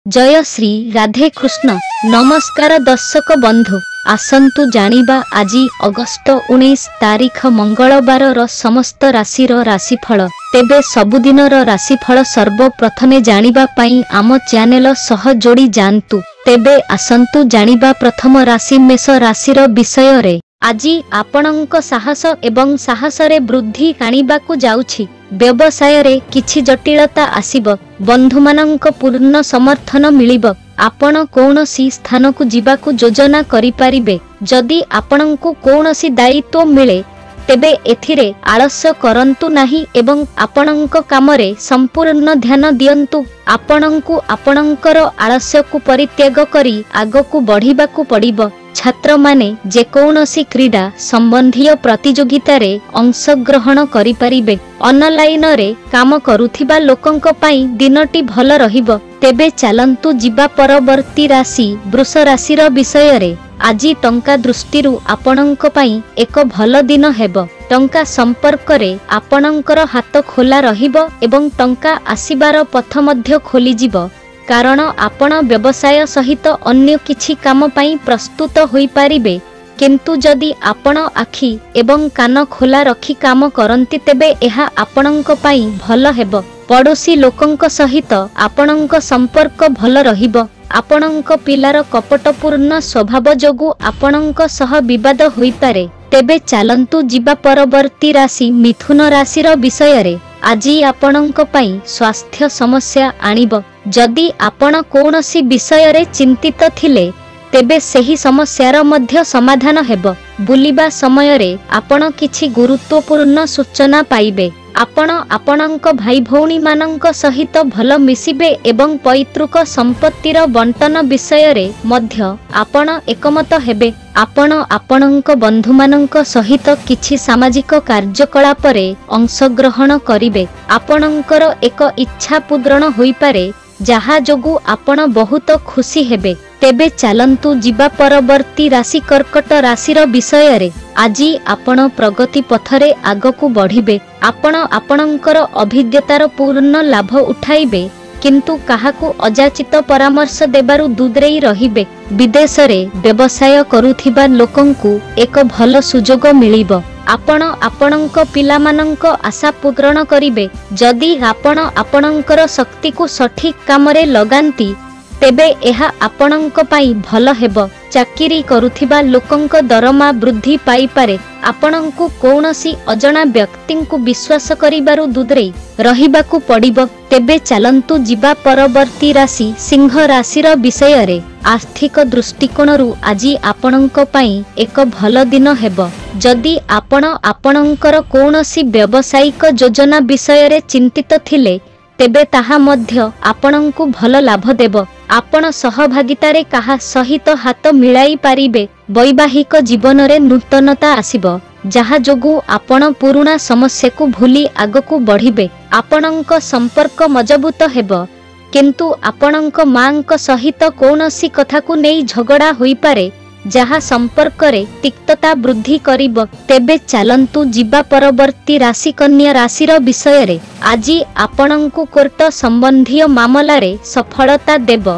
जय श्री राधे कृष्ण। नमस्कार दर्शक बंधु, आसंतु जानिबा आजी अगस्त 19 तारीख मंगलवार रो समस्त राशि रो राशिफल। तेबे सबुदिनर राशिफल सर्वप्रथमे जानिबा पई आम चैनल सह जोड़ी जानतु। तेबे आसंतु जानिबा प्रथम राशि मेष राशि रो विषय रे। आजी आपणंक साहस एवं साहस रे वृद्धि आनिबाकु जाउछि। व्यवसाय रे किछि जटिलता आसीब, बंधु मानंक पूर्ण समर्थन मिलिब। आपण कौनसी स्थान को जीवाकु योजना करि पारिबे। जदि आपणंकु कौनसी दायित्व मिले तेबे एथिरे आलस्य करंतु नाही एवं आपणंक कामरे संपूर्ण ध्यान दियंतु। आपणंकु आपणंकर आलस्य को परित्याग करी आगकु बढ़िबाकु पड़िब। छात्र माने जे कौनसी क्रीडा संबंधी प्रतियोगिता रे अंशग्रहण करि पारिबे। ऑनलाइन रे काम करुथिबा लोकंक पई दिनटी भल रहिबो। तेबे चालंतु जिबा परवर्ती राशि वृष राशि रो विषय रे। आजी टंका दृष्टिरु आपणंक पई एक भल दिन हेबो। टंका संपर्क रे आपणंकर हाथ खोला रहिबो एवं टंका आसीबार पथ मध्य खोली जिवो। कारण आपण व्यवसाय सहित अन्य किछि काम पई प्रस्तुत होई पारिबे। किंतु जदि आपण आखि एवं कान खोला रखी काम करंती तेबे एहा आपणंक पई भल हेबो। पड़ोसी लोकंक सहित आपणंक संपर्क भल रहिबो। आपणंक पिलार कपटपूर्ण स्वभाव जोगु आपणंक सह विवाद होई पारे। तेबे चालंतु जिबा परवर्ती राशि मिथुन राशि रो विषय रे। आजी आपणंक पई स्वास्थ्य समस्या आनिब। जदि आपण कौनसी विषय रे चिंतित थिले तेबे सही समस्यार मध्य समाधान हेबो। बुलिबा समय रे आपण किछि गुरुत्वपूर्ण सूचना पाइबे। आपण आपणंक भाई भौणी मानंक सहित भल मिसिबे एवं पैतृक संपत्तिर बंटन विषय रे मध्य आपण एकमत हेबे। आपण आपणंक बंधु मानंक सहित किछि सामाजिक कार्यकलाप रे अंशग्रहण करिबे। आपणंकर एक इच्छा पूर्ण होई पारे, जहा जोगु आपण बहुत खुशी हेबे। तेबे चालंतु जिबा परवर्ती राशि कर्कट राशि रो विषय रे। आजी आपण प्रगति पथरे आगकु बढ़िबे। आपण आपणंकर अभिज्ञतार पूर्ण लाभ उठाइबे, किंतु काहाकु अजाचित परामर्श देबारु दूरेई रहिबे। विदेश रे व्यवसाय करुथिबा लोकंकु एक भल सुजोग मिलिबो। आपण आपणंक पिलामानंक आशा पूर्ण करिबे। जदि आपण आपणंकर शक्ति को सठिक कामरे लगांती तेबे एहा आपणंक पई भल हेबो। चाकिरी करुथिबा लोकंक दरमा वृद्धि पाई पारे। आपणंकु कौनसी अजणा व्यक्तिंकु विश्वास करिबारु दूरेई रहिबाकु पड़िबो। तेबे चालंतु जिबा परवर्ती राशि सिंह राशि रो विषय रे। आर्थिक दृष्टिकोणरु आजी आपणंक पई एक भल दिन हेबो। जदि आपण आपणंकर कौनसी व्यावसायिक योजना विषय रे चिंतित थिले तेबे ताहा मध्य आपणंकु भल लाभ देबो। आपण सहभागितारे काहा सहित हाथ मिलाई पारिबे। वैवाहिक जीवन रे नूतनता आसीबो, जहा जोगु आपण पुराना समस्या को भूली आगकु बढ़िबे। आपणंक संपर्क मजबूत हेबो, किंतु आपणंक मांक सहित कौनसी कथा को नै झगड़ा होई पारे, जहा संपर्क रे तिक्तता वृद्धि करिबो। तेबे चालंतु जिबा परवर्ती राशि कन्या राशि रो विषय रे। आजी आपणंकु कोर्ट संबंधी मामला रे सफलता देबो,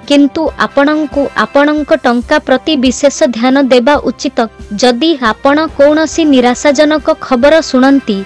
किंतु आपणंकु आपणंक टंका प्रति विशेष ध्यान देबा उचित। जदि आपण कौनसी निराशाजनक खबर सुनंती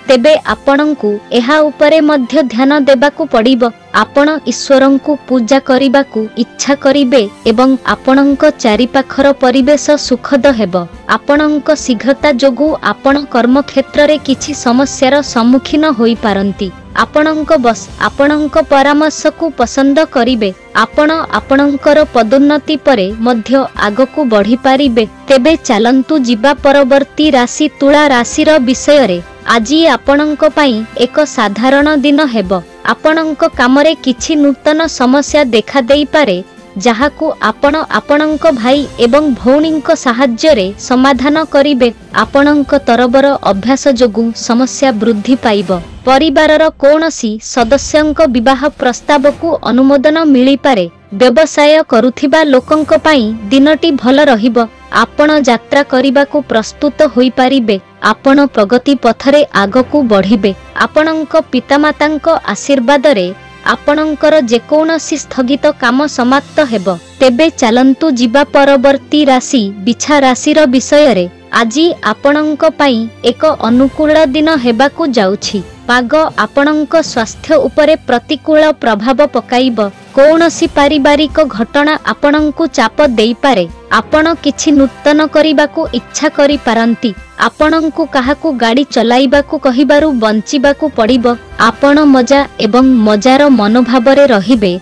तेबे आपणंकु एहा उपरे मध्य ध्यान देबाकु पड़िबो। आपण ईश्वरंकु पूजा करिबाकु इच्छा करिबे एवं आपणंक चारिपाखर परिवेश सुखद हेबो। आपणंक शीघ्रता जोगु आपण कर्म क्षेत्र रे किछि समस्यार सम्मुखीन होई पारंती। आपणंक बस आपणंक परामर्श को पसंद करिबे। आपण आपणंकर पदोन्नति परे मध्य आगकु बढ़ी पारिबे। तेबे चालंतु जिबा परवर्ती राशि तुला राशि रो विषय रे। आजी आपणंक पई एक साधारण दिन हेबो। आपणंक कामरे किछि नूतन समस्या देखा देई पारे, जहाकु आपण आपणंक भाई एवं भौणींक सहाय्य रे समाधान करिबे। आपणंक तरबर अभ्यास जोगु समस्या वृद्धि पाइबो। परिवारर कौनसी सदस्यंक विवाह प्रस्ताव को अनुमोदन मिली पारे। व्यवसाय करुथिबा लोकंक पई दिनटी भल रहिबो। आपण यात्रा करिबाकु प्रस्तुत होई पारिबे। आपण प्रगति पथरे आगकु बढ़िबे। आपणंक पितामातांक आशीर्वाद रे आपणଙ୍କର जेकोनसी स्थगित काम समाप्त हेब। तेबे चलंतु जिबा परवर्ती राशि बिछा राशिर विषय रे। आजी आपणଙ୍କ ପାଇଁ ଏକ ଅନୁକୂଳ ଦିନ ହେବାକୁ ଯାଉଛି। ପାଗ ଆପଣଙ୍କ ସ୍ୱାସ୍ଥ୍ୟ ଉପରେ ପ୍ରତିକୂଳ ପ୍ରଭାବ ପକାଇବ। କୌଣସି ପାରିବାରିକ ଘଟଣା ଆପଣଙ୍କୁ ଚାପ ଦେଇପାରେ। ଆପଣ କିଛି ନୂତନ କରିବାକୁ ଇଚ୍ଛା କରିପାରନ୍ତି। ଆପଣଙ୍କୁ କାହାକୁ ଗାଡ଼ି ଚଲାଇବାକୁ କହିବାରୁ ବଞ୍ଚିବାକୁ ପଡ଼ିବ। ଆପଣ ମଜା ଏବଂ ମଜାର ମନୋଭାବରେ ରହିବେ,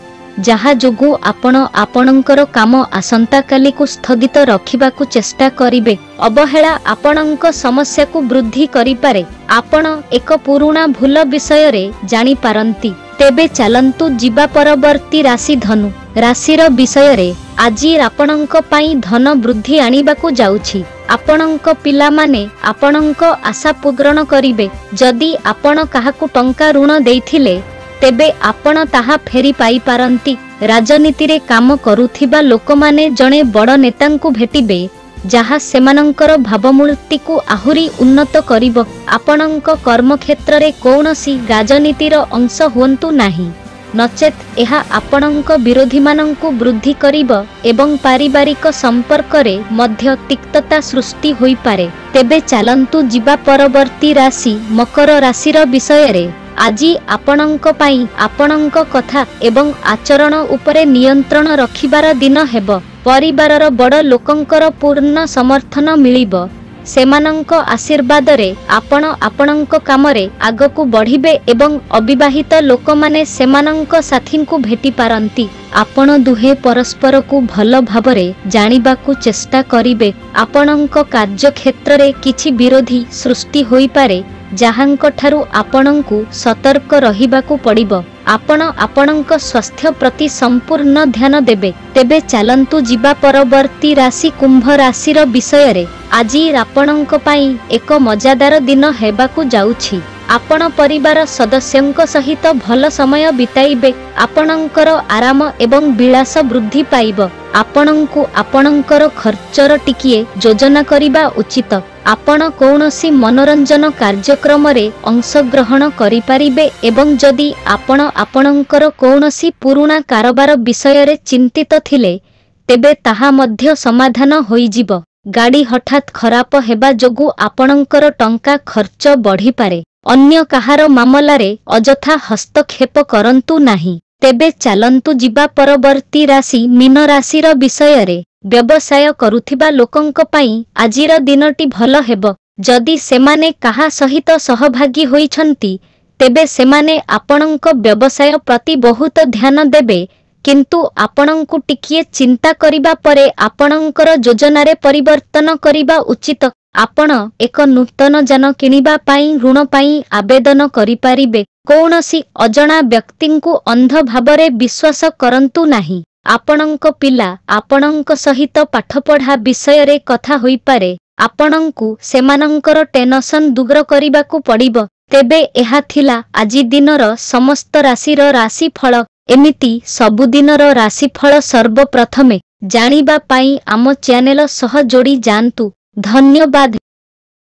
ଯାହା ଯୋଗୁଁ ଆପଣ ଆପଣଙ୍କର କାମ ଆସନ୍ତାକାଲିକୁ ସ୍ଥଗିତ ରଖିବାକୁ ଚେଷ୍ଟା କରିବେ। ଅବହେଳା ଆପଣଙ୍କ ସମସ୍ୟାକୁ ବୃଦ୍ଧି କରିପାରେ। ଆପଣ ଏକ ପୁରୁଣା ଭୁଲ ବିଷୟରେ ଜାଣିପାରନ୍ତି। ତେବେ ଚାଲନ୍ତୁ ଯିବା ପରବର୍ତ୍ତୀ ରାଶି ଧନୁ ରାଶିର ବିଷୟରେ। ଆଜି ଆପଣଙ୍କ ପାଇଁ ଧନ ବୃଦ୍ଧି ଆଣିବାକୁ ଯାଉଛି। ଆପଣଙ୍କ ପିଲାମାନେ ଆପଣଙ୍କ ଆଶା ପୂରଣ କରିବେ। ଯଦି ଆପଣ କାହାକୁ ଟଙ୍କା ଋଣ ଦେଇଥିଲେ, ତେବେ ଆପଣ ତାହା ଫେରି ପାଇପାରନ୍ତି। ରାଜନୀତିରେ କାମ କରୁଥିବା ଲୋକମାନେ ଜଣେ ବଡ଼ ନେତାଙ୍କୁ ଭେଟିବେ, ଯାହା ସେମାନଙ୍କର ଭାବମୂର୍ତ୍ତିକୁ ଆହୁରି ଉନ୍ନତ କରିବ। ଆପଣଙ୍କ କର୍ମକ୍ଷେତ୍ରରେ କୌଣସି ରାଜନୀତିର ଅଂଶ ହୁଅନ୍ତୁ ନାହିଁ, ନଚେତ୍ ଏହା ଆପଣଙ୍କ ବିରୋଧୀମାନଙ୍କୁ ବୃଦ୍ଧି କରିବ ଏବଂ ପାରିବାରିକ ସମ୍ପର୍କରେ ମଧ୍ୟ ତିକ୍ତତା ସୃଷ୍ଟି ହୋଇପାରେ। ତେବେ ଚାଲନ୍ତୁ ଯିବା ପରବର୍ତ୍ତୀ ରାଶି ମକର ରାଶିର ବିଷୟରେ। ଆଜି ଆପଣଙ୍କ ପାଇଁ ଆପଣଙ୍କ କଥା ଏବଂ ଆଚରଣ ଉପରେ ନିୟନ୍ତ୍ରଣ ରଖିବାର ଦିନ ହେବ। ପରିବାରର ବଡ଼ ଲୋକଙ୍କର ପୂର୍ଣ୍ଣ ସମର୍ଥନ ମିଳିବ। ସେମାନଙ୍କ ଆଶୀର୍ବାଦରେ ଆପଣ ଆପଣଙ୍କ କାମରେ ଆଗକୁ ବଢ଼ିବେ ଏବଂ ଅବିବାହିତ ଲୋକମାନେ ସେମାନଙ୍କ ସାଥୀଙ୍କୁ ଭେଟିପାରନ୍ତି। ଆପଣ ଦୁହେଁ ପରସ୍ପରକୁ ଭଲ ଭାବରେ ଜାଣିବାକୁ ଚେଷ୍ଟା କରିବେ। ଆପଣଙ୍କ କାର୍ଯ୍ୟକ୍ଷେତ୍ରରେ କିଛି ବିରୋଧୀ ସୃଷ୍ଟି ହୋଇପାରେ, ଯାହାଙ୍କଠାରୁ ଆପଣଙ୍କୁ ସତର୍କ ରହିବାକୁ ପଡ଼ିବ। ଆପଣ ଆପଣଙ୍କ ସ୍ୱାସ୍ଥ୍ୟ ପ୍ରତି ସମ୍ପୂର୍ଣ୍ଣ ଧ୍ୟାନ ଦେବେ। ତେବେ ଚାଲନ୍ତୁ ଯିବା ପରବର୍ତ୍ତୀ ରାଶି କୁମ୍ଭ ରାଶିର ବିଷୟରେ। ଆଜି ଆପଣଙ୍କ ପାଇଁ ଏକ ମଜାଦାର ଦିନ ହେବାକୁ ଯାଉଛି। ଆପଣ ପରିବାର ସଦସ୍ୟଙ୍କ ସହିତ ଭଲ ସମୟ ବିତାଇବେ। ଆପଣଙ୍କର ଆରାମ ଏବଂ ବିଳାସ ବୃଦ୍ଧି ପାଇବ। ଆପଣଙ୍କୁ ଆପଣଙ୍କର ଖର୍ଚ୍ଚର ଟିକିଏ ଯୋଜନା କରିବା ଉଚିତ। ଆପଣ କୌଣସି ମନୋରଞ୍ଜନ କାର୍ଯ୍ୟକ୍ରମରେ ଅଂଶଗ୍ରହଣ କରିପାରିବେ ଏବଂ ଯଦି ଆପଣ ଆପଣଙ୍କର କୌଣସି ପୁରୁଣା କାରବାର ବିଷୟରେ ଚିନ୍ତିତ ଥିଲେ, ତେବେ ତାହା ମଧ୍ୟ ସମାଧାନ ହୋଇଯିବ। ଗାଡ଼ି ହଠାତ୍ ଖରାପ ହେବା ଯୋଗୁଁ ଆପଣଙ୍କର ଟଙ୍କା ଖର୍ଚ୍ଚ ବଢ଼ିପାରେ। ଅନ୍ୟ କାହାର ମାମଲାରେ ଅଯଥା ହସ୍ତକ୍ଷେପ କରନ୍ତୁ ନାହିଁ। ତେବେ ଚାଲନ୍ତୁ ଯିବା ପରବର୍ତ୍ତୀ ରାଶି ମୀନ ରାଶିର ବିଷୟରେ। ବ୍ୟବସାୟ କରୁଥିବା ଲୋକଙ୍କ ପାଇଁ ଆଜିର ଦିନଟି ଭଲ ହେବ। ଯଦି ସେମାନେ କାହା ସହିତ ସହଭାଗୀ ହୋଇଛନ୍ତି, ତେବେ ସେମାନେ ଆପଣଙ୍କ ବ୍ୟବସାୟ ପ୍ରତି ବହୁତ ଧ୍ୟାନ ଦେବେ, କିନ୍ତୁ ଆପଣଙ୍କୁ ଟିକିଏ ଚିନ୍ତା କରିବା ପରେ ଆପଣଙ୍କର ଯୋଜନାରେ ପରିବର୍ତ୍ତନ କରିବା ଉଚିତ। ଆପଣ ଏକ ନୂତନ ଯାନ କିଣିବା ପାଇଁ ଋଣ ପାଇଁ ଆବେଦନ କରିପାରିବେ। କୌଣସି ଅଜଣା ବ୍ୟକ୍ତିଙ୍କୁ ଅନ୍ଧ ଭାବରେ ବିଶ୍ୱାସ କରନ୍ତୁ ନାହିଁ। ଆପଣଙ୍କ ପିଲା ଆପଣଙ୍କ ସହିତ ପାଠପଢ଼ା ବିଷୟରେ କଥା ହୋଇପାରେ। ଆପଣଙ୍କୁ ସେମାନଙ୍କର ଟେନସନ୍ ଦୂର କରିବାକୁ ପଡ଼ିବ। ତେବେ ଏହା ଥିଲା ଆଜି ଦିନର ସମସ୍ତ ରାଶିର ରାଶିଫଳ। ଏମିତି ସବୁଦିନର ରାଶିଫଳ ସର୍ବପ୍ରଥମେ ଜାଣିବା ପାଇଁ ଆମ ଚ୍ୟାନେଲ ସହ ଯୋଡ଼ି ଯାଆନ୍ତୁ। ଧନ୍ୟବାଦ।